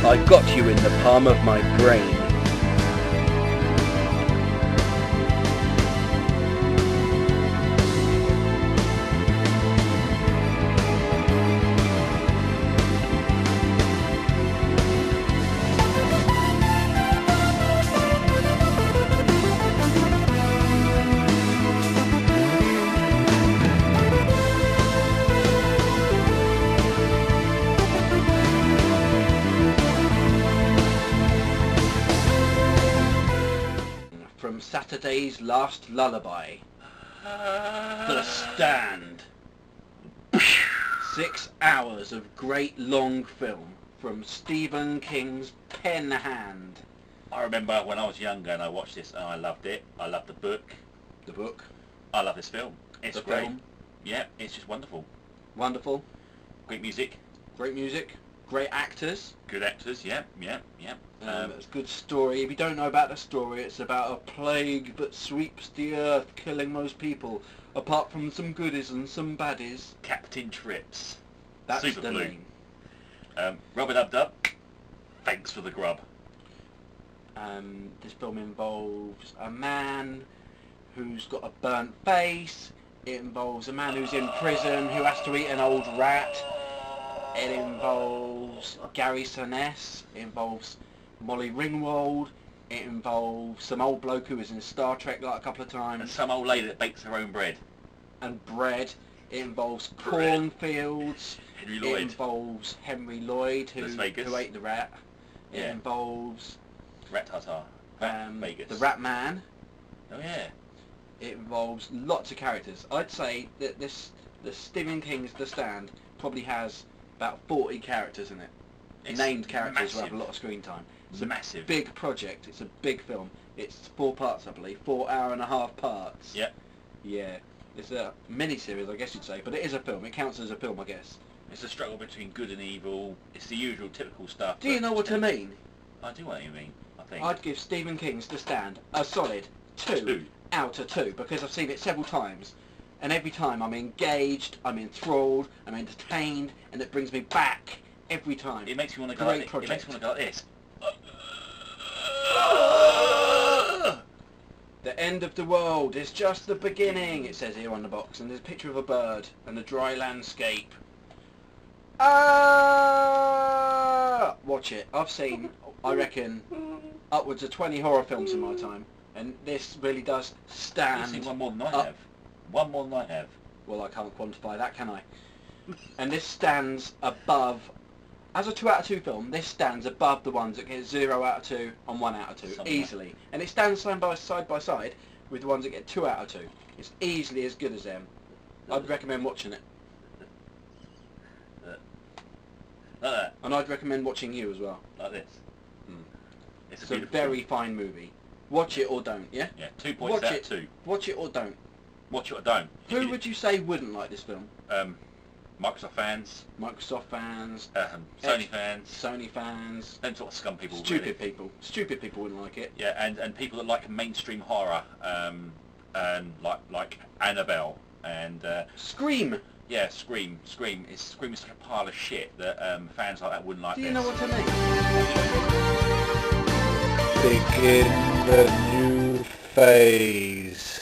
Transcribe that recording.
I got you in the palm of my brain. From Saturday's Last Lullaby, The Stand. 6 hours of great long film from Stephen King's pen hand. I remember when I was younger and I watched this and I loved it. I loved the book. The book. I love this film. It's The great. film. Yeah, it's just wonderful. Wonderful. Great music. Great music. Great actors. Good actors. Yeah. It's a good story. If you don't know about the story, it's about a plague that sweeps the earth, killing most people, apart from some goodies and some baddies. Captain Trips. That's Super the Blue. name. Rub-a-dub-dub. Thanks for the grub. This film involves a man who's got a burnt face. It involves a man who's in prison who has to eat an old rat. It involves Gary Sinise. It involves Molly Ringwald. It involves some old bloke who was in Star Trek like a couple of times. And some old lady that bakes her own bread. And bread. It involves Bread. cornfields. Henry It Lloyd. involves Henry Lloyd Las Vegas. who ate the rat. It Yeah. involves Rat Tartar. Vegas. the Rat Man. Oh yeah. It involves lots of characters. I'd say that the Stephen King's The Stand probably has about 40 characters in it. It's Named characters who have massive. a lot of screen time. It's a Massive. big project. It's a big film. It's 4 parts, I believe. 4.5-hour parts. Yeah. Yeah. It's a mini-series, I guess you'd say, but it is a film. It counts as a film, I guess. It's a struggle between good and evil. It's the usual typical stuff. Do you know what I mean? I do know what you mean, I think. I'd give Stephen King's The Stand a solid 2 out of 2 because I've seen it several times. And every time I'm engaged, I'm enthralled, I'm entertained, and it brings me back every time. It makes me want to go Great like this. It project. makes me want to go like this. The end of the world is just the beginning, it says here on the box, and there's a picture of a bird and a dry landscape. Watch it. I've seen, I reckon, upwards of 20 horror films in my time, and this really does You've stand seen one more than I up. have. One more than I have. Well, I can't quantify that, can I? And this stands above, as a 2 out of 2 film, this stands above the ones that get 0 out of 2 and 1 out of 2, Something easily. And it stands side by side with the ones that get 2 out of 2. It's easily as good as them. I'd recommend watching it. Like that. And I'd recommend watching you as well. Like this. Mm. It's It's a beautiful very film. fine movie. Watch it or don't, yeah? Yeah, 2 points Watch out it. of 2. Watch it or don't. Watch it or don't. Who would you say wouldn't like this film? Microsoft fans, Microsoft fans, Sony fans, Sony fans, them sort of scum people. stupid really. people. Stupid people wouldn't like it. Yeah, and people that like mainstream horror, and like Annabelle and Scream! yeah, Scream. Scream is such a pile of shit that fans like that wouldn't like Do this. you know what I mean? Begin the new phase.